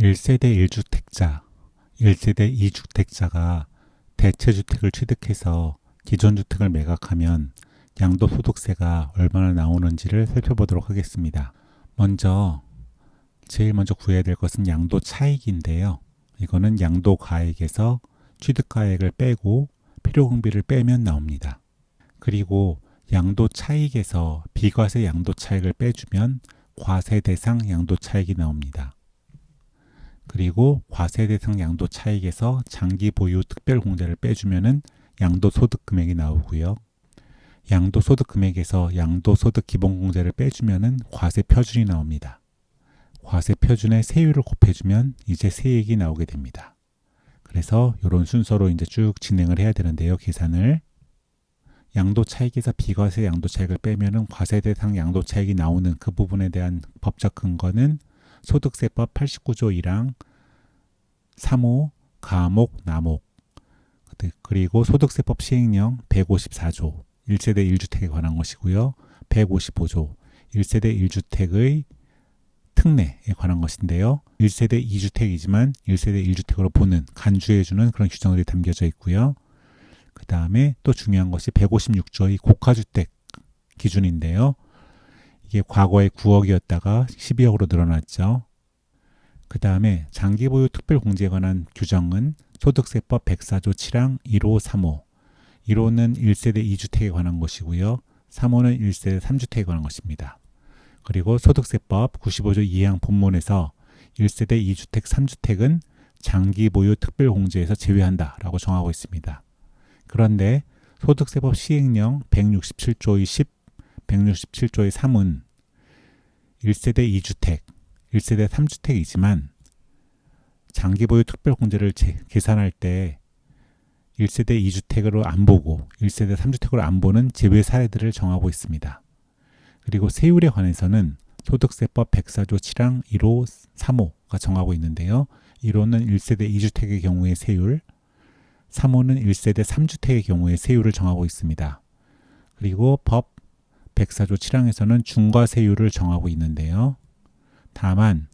1세대 1주택자, 1세대 2주택자가 대체주택을 취득해서 기존 주택을 매각하면 양도소득세가 얼마나 나오는지를 살펴보도록 하겠습니다. 제일 먼저 구해야 될 것은 양도차익인데요. 이거는 양도가액에서 취득가액을 빼고 필요금비를 빼면 나옵니다. 그리고 양도차익에서 비과세 양도차익을 빼주면 과세대상 양도차익이 나옵니다. 그리고 과세대상 양도차익에서 장기보유 특별공제를 빼주면 양도소득 금액이 나오고요. 양도소득 금액에서 양도소득 기본공제를 빼주면 과세표준이 나옵니다. 과세표준에 세율을 곱해주면 이제 세액이 나오게 됩니다. 그래서 이런 순서로 이제 쭉 진행을 해야 되는데요. 계산을. 양도차익에서 비과세 양도차익을 빼면은 과세대상 양도차익이 나오는 그 부분에 대한 법적 근거는 소득세법 89조 1항 3호 가목 나목 그리고 소득세법 시행령 154조 1세대 1주택에 관한 것이고요. 155조 1세대 1주택의 특례에 관한 것인데요. 1세대 2주택이지만 1세대 1주택으로 보는 간주해주는 그런 규정들이 담겨져 있고요. 그 다음에 또 중요한 것이 156조의 고가주택 기준인데요. 이게 과거에 9억이었다가 12억으로 늘어났죠. 그 다음에 장기보유 특별공제에 관한 규정은 소득세법 104조 7항 1호 3호 1호는 1세대 2주택에 관한 것이고요. 3호는 1세대 3주택에 관한 것입니다. 그리고 소득세법 95조 2항 본문에서 1세대 2주택 3주택은 장기보유 특별공제에서 제외한다 라고 정하고 있습니다. 그런데 소득세법 시행령 167조의 10, 167조의 3은 1세대 2주택, 1세대 3주택이지만 장기보유 특별공제를 계산할 때 1세대 2주택으로 안 보고 1세대 3주택으로 안 보는 제외 사례들을 정하고 있습니다. 그리고 세율에 관해서는 소득세법 104조 7항 1호 3호가 정하고 있는데요. 1호는 1세대 2주택의 경우의 세율, 3호는 1세대 3주택의 경우의 세율을 정하고 있습니다. 그리고 법 104조 7항에서는 중과세율을 정하고 있는데요. 다만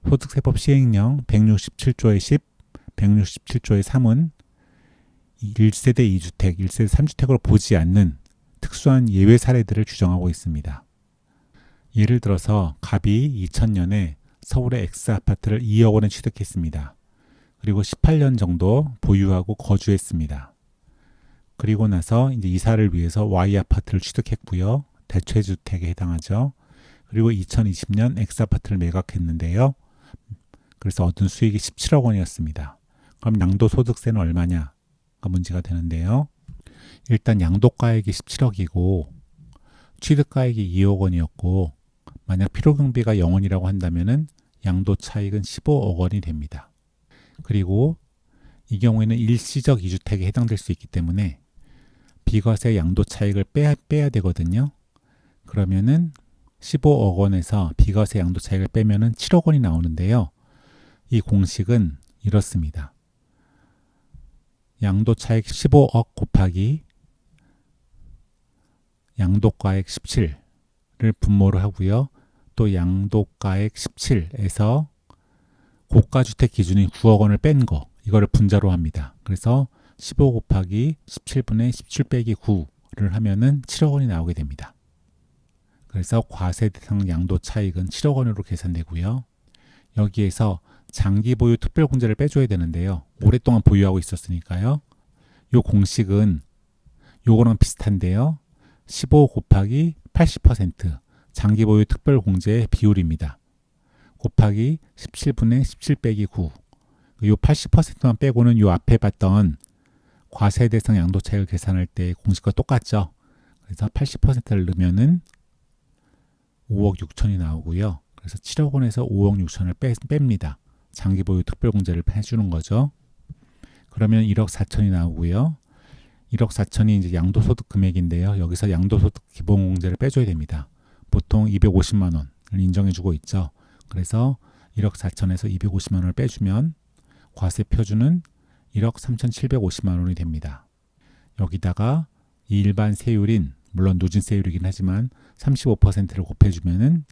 소득세법 시행령 167조의 10, 167조의 3은 1세대 2주택, 1세대 3주택으로 보지 않는 특수한 예외 사례들을 규정하고 있습니다. 예를 들어서 갑이 2000년에 서울의 X아파트를 2억 원에 취득했습니다. 그리고 18년 정도 보유하고 거주했습니다. 그리고 나서 이제 이사를 위해서 Y아파트를 취득했고요. 대체주택에 해당하죠. 그리고 2020년 X아파트를 매각했는데요. 그래서 얻은 수익이 17억 원이었습니다. 그럼 양도소득세는 얼마냐가 문제가 되는데요. 일단 양도가액이 17억이고 취득가액이 2억 원이었고 만약 필요경비가 0원이라고 한다면은 양도차익은 15억 원이 됩니다. 그리고 이 경우에는 일시적 2주택에 해당될 수 있기 때문에 비과세 양도차익을 빼야 되거든요. 그러면은 15억 원에서 비과세 양도차익을 빼면은 7억 원이 나오는데요. 이 공식은 이렇습니다. 양도차익 15억 곱하기 양도가액 17를 분모를 하고요. 또 양도가액 17에서 고가주택 기준인 9억 원을 뺀 거, 이거를 분자로 합니다. 그래서 15 곱하기 17분의 17 빼기 9를 하면은 7억 원이 나오게 됩니다. 그래서 과세대상 양도차익은 7억 원으로 계산되고요. 여기에서 장기보유 특별공제를 빼줘야 되는데요. 오랫동안 보유하고 있었으니까요. 이 공식은 요거랑 비슷한데요. 15 곱하기 80% 장기보유 특별공제의 비율입니다. 곱하기 17분의 17 빼기 9. 이 80%만 빼고는 요 앞에 봤던 과세대상 양도차익을 계산할 때 공식과 똑같죠. 그래서 80%를 넣으면은 5억 6천이 나오고요. 그래서 7억 원에서 5억 6천을 뺍니다. 장기보유 특별공제를 해주는 거죠. 그러면 1억 4천이 나오고요. 1억 4천이 이제 양도소득 금액인데요. 여기서 양도소득 기본공제를 빼줘야 됩니다. 보통 250만 원을 인정해주고 있죠. 그래서 1억 4천에서 250만 원을 빼주면 과세 표준은 1억 3,750만 원이 됩니다. 여기다가 이 일반 세율인, 물론 누진세율이긴 하지만 35%를 곱해주면은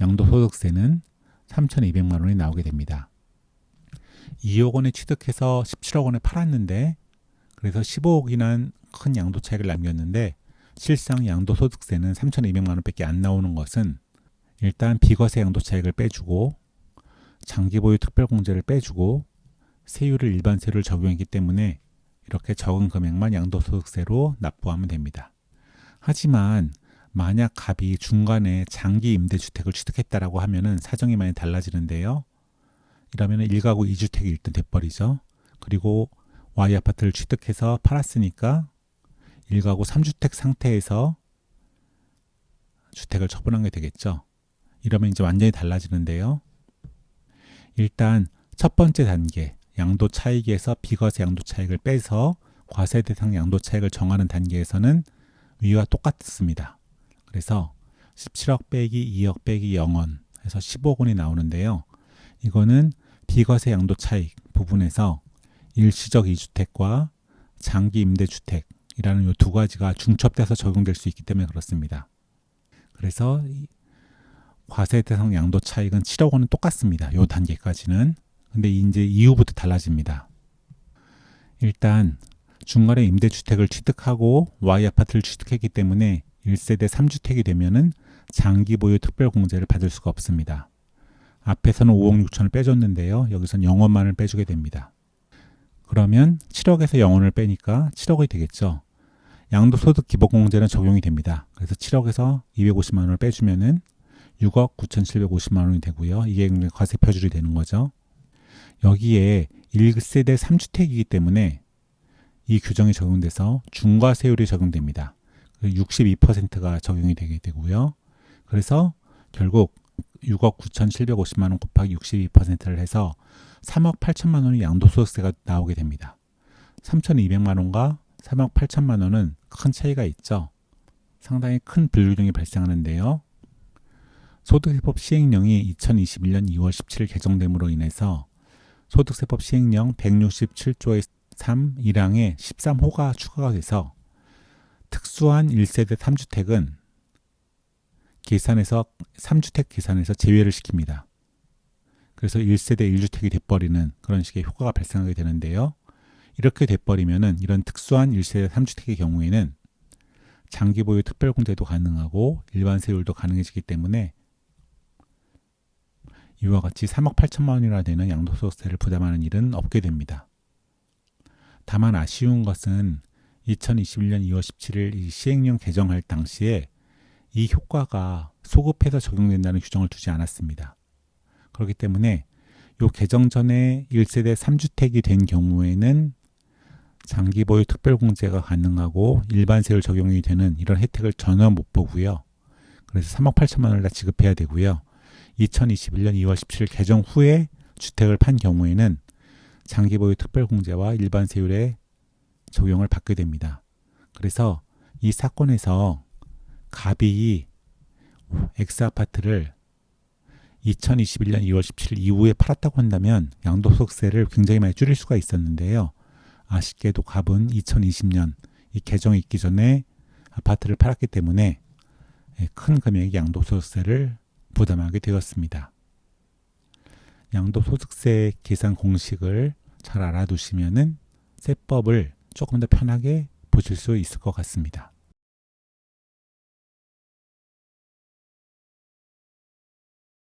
양도소득세는 3,200만 원이 나오게 됩니다. 2억 원에 취득해서 17억 원에 팔았는데 그래서 15억이란 큰 양도 차익을 남겼는데 실상 양도소득세는 3,200만 원밖에 안 나오는 것은 일단 비과세 양도 차익을 빼주고 장기 보유 특별공제를 빼주고 세율을 일반 세율을 적용했기 때문에 이렇게 적은 금액만 양도소득세로 납부하면 됩니다. 하지만 만약 갑이 중간에 장기 임대주택을 취득했다라고 하면은 사정이 많이 달라지는데요. 이러면 1가구 2주택이 일단 돼버리죠. 그리고 Y 아파트를 취득해서 팔았으니까 1가구 3주택 상태에서 주택을 처분한 게 되겠죠. 이러면 이제 완전히 달라지는데요. 일단 첫 번째 단계 양도 차익에서 비과세 양도 차익을 빼서 과세 대상 양도 차익을 정하는 단계에서는 위와 똑같습니다. 그래서 17억 빼기 2억 빼기 0원 해서 15억 원이 나오는데요. 이거는 비과세 양도 차익 부분에서 일시적 2주택과 장기 임대주택이라는 이 두 가지가 중첩돼서 적용될 수 있기 때문에 그렇습니다. 그래서 과세 대상 양도 차익은 7억 원은 똑같습니다. 이 단계까지는. 근데 이제 이후부터 달라집니다. 일단 중간에 임대주택을 취득하고 Y 아파트를 취득했기 때문에 1세대 3주택이 되면은 장기 보유 특별공제를 받을 수가 없습니다. 앞에서는 5억 6천을 빼줬는데요. 여기서는 0원만을 빼주게 됩니다. 그러면 7억에서 0원을 빼니까 7억이 되겠죠. 양도소득 기본공제는 적용이 됩니다. 그래서 7억에서 250만 원을 빼주면은 6억 9,750만 원이 되고요. 이게 과세 표준이 되는 거죠. 여기에 1세대 3주택이기 때문에 이 규정이 적용돼서 중과세율이 적용됩니다. 62%가 적용이 되게 되고요. 그래서 결국 6억 9,750만 원 곱하기 62%를 해서 3억 8천만 원의 양도소득세가 나오게 됩니다. 3,200만 원과 3억 8천만 원은 큰 차이가 있죠. 상당히 큰 불균형이 발생하는데요. 소득세법 시행령이 2021년 2월 17일 개정됨으로 인해서 소득세법 시행령 167조의 3, 1항에 13호가 추가가 돼서 특수한 1세대 3주택은 계산에서 3주택 계산에서 제외를 시킵니다. 그래서 1세대 1주택이 돼버리는 그런 식의 효과가 발생하게 되는데요. 이렇게 돼버리면은 이런 특수한 1세대 3주택의 경우에는 장기 보유 특별공제도 가능하고 일반 세율도 가능해지기 때문에 이와 같이 3억 8천만 원이나 되는 양도소득세를 부담하는 일은 없게 됩니다. 다만 아쉬운 것은 2021년 2월 17일 이 시행령 개정할 당시에 이 효과가 소급해서 적용된다는 규정을 두지 않았습니다. 그렇기 때문에 이 개정 전에 1세대 3주택이 된 경우에는 장기 보유 특별공제가 가능하고 일반 세율 적용이 되는 이런 혜택을 전혀 못 보고요. 그래서 3억 8천만 원을 다 지급해야 되고요. 2021년 2월 17일 개정 후에 주택을 판 경우에는 장기 보유 특별공제와 일반 세율의 적용을 받게 됩니다. 그래서 이 사건에서 갑이 X아파트를 2021년 2월 17일 이후에 팔았다고 한다면 양도소득세를 굉장히 많이 줄일 수가 있었는데요. 아쉽게도 갑은 2020년 이 개정이 있기 전에 아파트를 팔았기 때문에 큰 금액의 양도소득세를 부담하게 되었습니다. 양도소득세 계산 공식을 잘 알아두시면은 세법을 조금 더 편하게 보실 수 있을 것 같습니다.